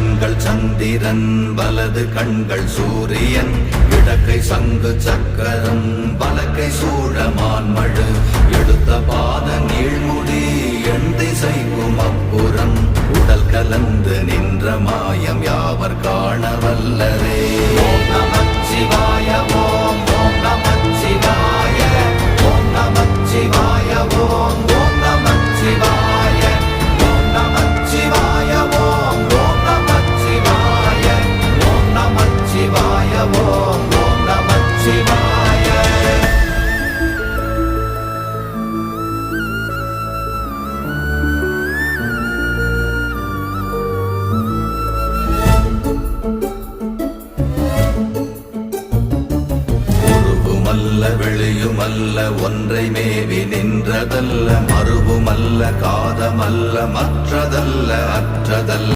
கண்கள் சந்திரன் வலது கண்கள் சூரியன் இடக்கை சங்கு சக்கரம் வலக்கை சூழமான்மழு எடுத்த பாத நீழ்முடி எண் திசைக்கும் அப்புறம் உடல் கலந்து நின்ற மாயம் யாவர் காண வல்லரே. ஓம் நமச்சிவாய ஓம் ஓம் நமச்சிவாய ஓம் நமச்சிவாய ஓம் ஓம் நமச்சிவாய ஓம் நமச்சிவாய ஓம் ஓம் நமச்சிவாய ஓம் நமச்சிவாய ஓம் ஓம் நமச்சிவாய. வெளியுமல்ல ஒன்றை மேவி நின்றதல்ல மறுவுமல்ல காதமல்ல மற்றதல்ல அற்றதல்ல